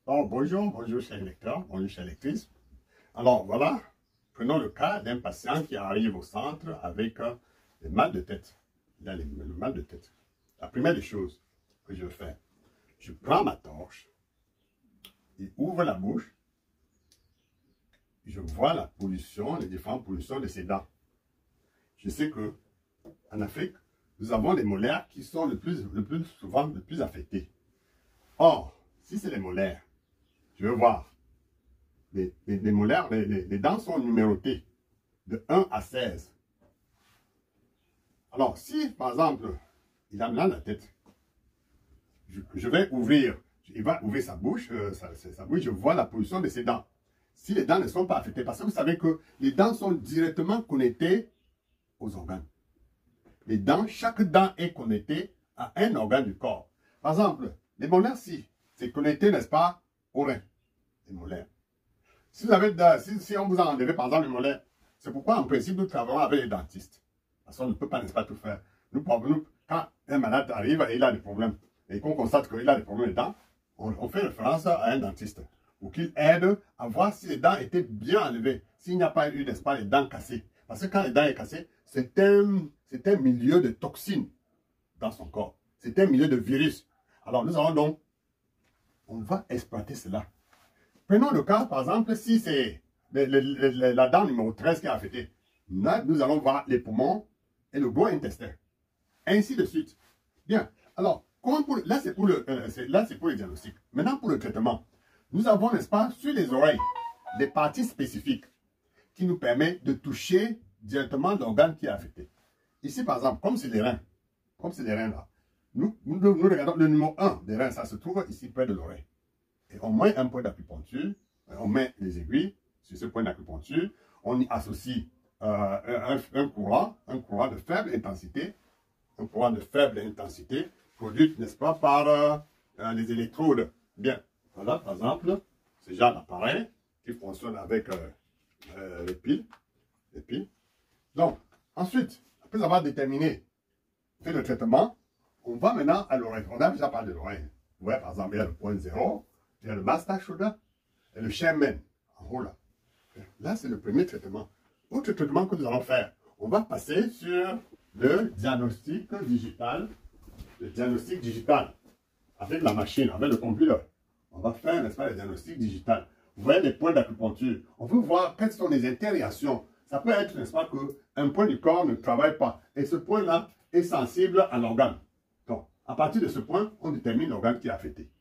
Bon, bonjour chers lecteurs, bonjour chères lectrices. Alors voilà, prenons le cas d'un patient qui arrive au centre avec des mal de tête. Il a le mal de tête. La première des choses que je fais, je prends ma torche, il ouvre la bouche, je vois la pollution, les différentes pollutions de ses dents. Je sais que en Afrique, nous avons les molaires qui sont le plus souvent affectés. Or, si c'est les molaires, je veux voir, les molaires, les dents sont numérotées de 1 à 16. Alors, si, par exemple, il a mal à la tête, je vais ouvrir, il va ouvrir sa bouche, je vois la position de ses dents. Si les dents ne sont pas affectées, parce que vous savez que les dents sont directement connectées aux organes. Les dents, chaque dent est connectée à un organe du corps. Par exemple, les molaires, si, c'est connecté, n'est-ce pas, aux reins. Les molaires. Si on vous a enlevé, par exemple, les molaires, c'est pourquoi, en principe, nous travaillons avec les dentistes. Parce qu'on ne peut pas, n'est-ce pas, tout faire. Quand un malade arrive et il a des problèmes, et qu'on constate qu'il a des problèmes de dents, on fait référence à un dentiste pour qu'il aide à voir si les dents étaient bien enlevées, s'il n'y a pas eu, n'est-ce pas, les dents cassées. Parce que quand les dents sont cassées, c'est un milieu de toxines dans son corps. C'est un milieu de virus. Alors, nous allons donc, on va exploiter cela. Prenons le cas, par exemple, si c'est la dent numéro 13 qui est affectée. Là, nous allons voir les poumons et le gros intestin. Ainsi de suite. Bien. Alors, là, c'est pour le diagnostic. Maintenant, pour le traitement, nous avons, n'est-ce pas, sur les oreilles, des parties spécifiques qui nous permettent de toucher directement l'organe qui est affecté. Ici, par exemple, comme c'est les reins, là, nous regardons le numéro 1 des reins, ça se trouve ici près de l'oreille. Et on met un point d'acupuncture, on met les aiguilles sur ce point d'acupuncture, on y associe un courant de faible intensité, produit, n'est-ce pas, par les électrodes. Bien, voilà, par exemple, c'est déjà l'appareil qui fonctionne avec les piles. Donc, ensuite, après avoir déterminé, fait le traitement, on va maintenant à l'oreille. On a déjà parlé de l'oreille. Vous voyez, par exemple, il y a le point 0, il y a le master shoulder et le Sherman en haut là. Là, c'est le premier traitement. Autre traitement que nous allons faire, on va passer sur le diagnostic digital. Le diagnostic digital avec la machine, avec le computer. On va faire, n'est-ce pas, le diagnostic digital. Vous voyez les points d'acupuncture. On veut voir quelles sont les interréactions. Ça peut être, n'est-ce pas, qu'un point du corps ne travaille pas. Et ce point-là est sensible à l'organe. Donc, à partir de ce point, on détermine l'organe qui est affecté.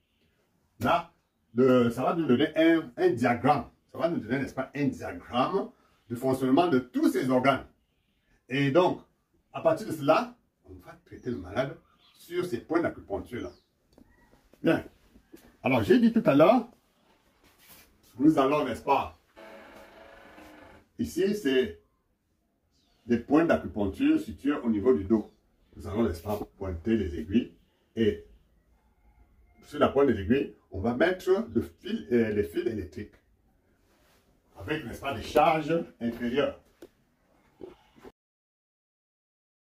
Là, ça va nous donner un diagramme. Ça va nous donner, n'est-ce pas, un diagramme du fonctionnement de tous ces organes. Et donc, à partir de cela, on va traiter le malade sur ces points d'acupuncture-là. Bien. Alors, j'ai dit tout à l'heure, nous allons, n'est-ce pas, ici, c'est des points d'acupuncture situés au niveau du dos. Nous allons, n'est-ce pas, pointer les aiguilles. Et sur la pointe des aiguilles, on va mettre les fils électriques avec, n'est-ce pas, des charges inférieures.